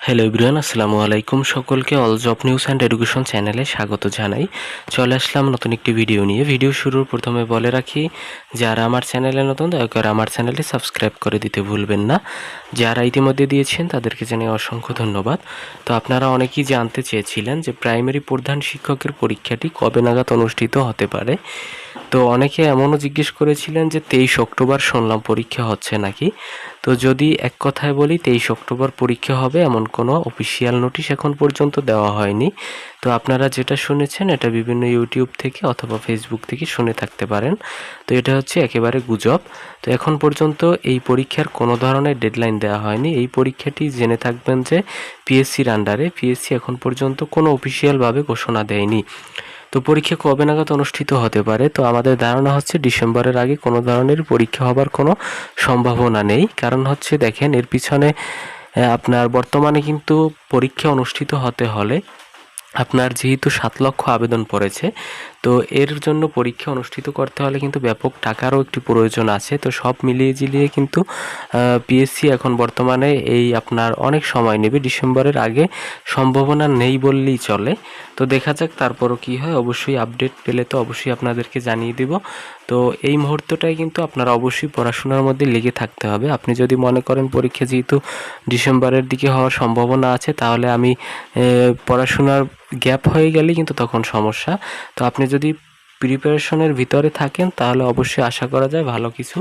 Hello everyone, আসসালামু আলাইকুম। সকলকে all job news and education চ্যানেলে স্বাগত জানাই। চলে আসলাম নতুন একটি ভিডিও নিয়ে। ভিডিও শুরুর প্রথমে বলে রাখি, যারা আমার চ্যানেলে নতুন দয়া করে আমার চ্যানেলটি সাবস্ক্রাইব করে দিতে ভুলবেন না। যারা ইতিমধ্যে দিয়েছেন তাদেরকে জানাই অসংখ্য ধন্যবাদ। তো আপনারা অনেকেই জানতে চেয়েছিলেন যে প্রাইমারি প্রধান শিক্ষকের পরীক্ষাটি কবে নাগাদ অনুষ্ঠিত হতে পারে। তো অনেকে এমনও জিজ্ঞেস করেছিলেন যে 23 অক্টোবর শুনলাম পরীক্ষা হচ্ছে নাকি। তো যদি এক কথায় বলি 23 অক্টোবর পরীক্ষা হবে এমন কোনো অফিসিয়াল নোটিশ এখন পর্যন্ত দেওয়া হয়নি। তো আপনারা যেটা শুনেছেন এটা বিভিন্ন ইউটিউব থেকে অথবা ফেসবুক থেকে শুনে থাকতে পারেন। তো এটা হচ্ছে একেবারে গুজব। তো এখন পর্যন্ত এই পরীক্ষার কোনো ধরনের ডেডলাইন দেওয়া হয়নি। এই পরীক্ষাটি জেনে থাকবেন যে পিএসসির আন্ডারে, পিএসসি এখন পর্যন্ত কোনো অফিসিয়ালভাবে ঘোষণা দেয়নি। তো পরীক্ষা কবে নাগাদ অনুষ্ঠিত হতে পারে? তো আমাদের ধারণা হচ্ছে ডিসেম্বরের আগে কোনো ধরনের পরীক্ষা হবার কোনো সম্ভাবনা নেই। কারণ হচ্ছে দেখেন, এর পিছনে আপনার বর্তমানে কিন্তু পরীক্ষা অনুষ্ঠিত হতে হলে আপনার যেহেতু 7 লক্ষ আবেদন পড়েছে, তো এর জন্য পরীক্ষা অনুষ্ঠিত করতে হলে কিন্তু ব্যাপক টাকারও একটি প্রয়োজন আছে। তো সব মিলিয়ে ঝিলিয়ে কিন্তু পিএসসি এখন বর্তমানে এই আপনার অনেক সময় নেবে, ডিসেম্বরের আগে সম্ভাবনা নেই বললেই চলে। তো দেখা যাক তারপরও কী হয়। অবশ্যই আপডেট পেলে তো অবশ্যই আপনাদেরকে জানিয়ে দেব। তো এই মুহূর্তটাই কিন্তু আপনারা অবশ্যই পড়াশোনার মধ্যে লেগে থাকতে হবে। আপনি যদি মনে করেন পরীক্ষা যেহেতু ডিসেম্বরের দিকে হওয়ার সম্ভাবনা আছে, তাহলে আমি পড়াশোনার গ্যাপ হয়ে গেলে কিন্তু তখন সমস্যা। তো আপনি যদি প্রিপারেশনের ভিতরে থাকেন তাহলে অবশ্যই আশা করা যায় ভালো কিছু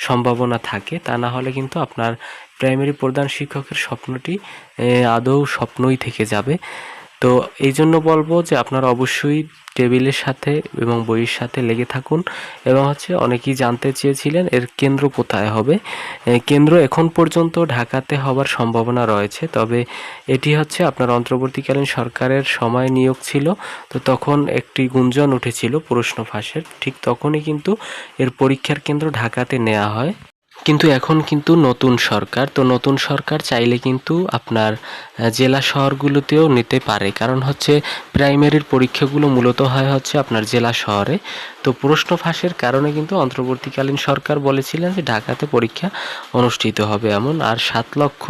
সম্ভাবনা থাকে। তা না হলে কিন্তু আপনার প্রাইমারি প্রধান শিক্ষকের স্বপ্নটি আদৌ স্বপ্নই থেকে যাবে। তো এই জন্য বলবো যে আপনারা অবশ্যই টেবিলের সাথে এবং বইয়ের সাথে লেগে থাকুন। এবং হচ্ছে অনেকেই জানতে চেয়েছিলেন এর কেন্দ্র কোথায় হবে। কেন্দ্র এখন পর্যন্ত ঢাকাতে হবার সম্ভাবনা রয়েছে, তবে এটি হচ্ছে আপনার অন্তর্বর্তীকালীন সরকারের সময় নিয়োগ ছিল। তো তখন একটি গুঞ্জন উঠেছিল প্রশ্ন ফাঁসের, ঠিক তখনই কিন্তু এর পরীক্ষার কেন্দ্র ঢাকাতে নেওয়া হয়। কিন্তু এখন কিন্তু নতুন সরকার, তো নতুন সরকার চাইলে কিন্তু আপনার জেলা শহরগুলোতেও নিতে পারে। কারণ হচ্ছে প্রাইমারির পরীক্ষাগুলো মূলত হয় হচ্ছে আপনার জেলা শহরে। তো প্রশ্ন ফাঁসের কারণে কিন্তু অন্তর্বর্তীকালীন সরকার বলেছিলেন যে ঢাকাতে পরীক্ষা অনুষ্ঠিত হবে এমন। আর 7 লক্ষ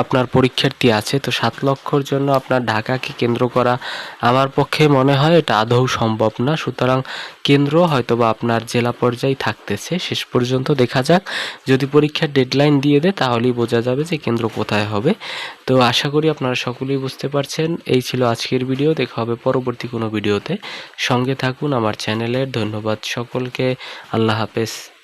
আপনার পরীক্ষার্থী আছে, তো 7 লক্ষর জন্য আপনার ঢাকাকে কেন্দ্র করা আমার পক্ষে মনে হয় এটা আদৌ সম্ভব না। সুতরাং কেন্দ্র হয়তোবা আপনার জেলা পর্যায়ে থাকতেছে। শেষ পর্যন্ত দেখা যাক, যদি পরীক্ষার ডেডলাইন দিয়ে দেয় তাহলেই বোঝা যাবে যে কেন্দ্র কোথায় হবে। তো আশা করি আপনারা সকলেই বুঝতে পারছেন। এই ছিল আজকের ভিডিও। দেখা হবে পরবর্তী কোনো ভিডিওতে। সঙ্গে থাকুন আমার চ্যানেলের। ধন্যবাদ সকলকে। আল্লাহ হাফেজ।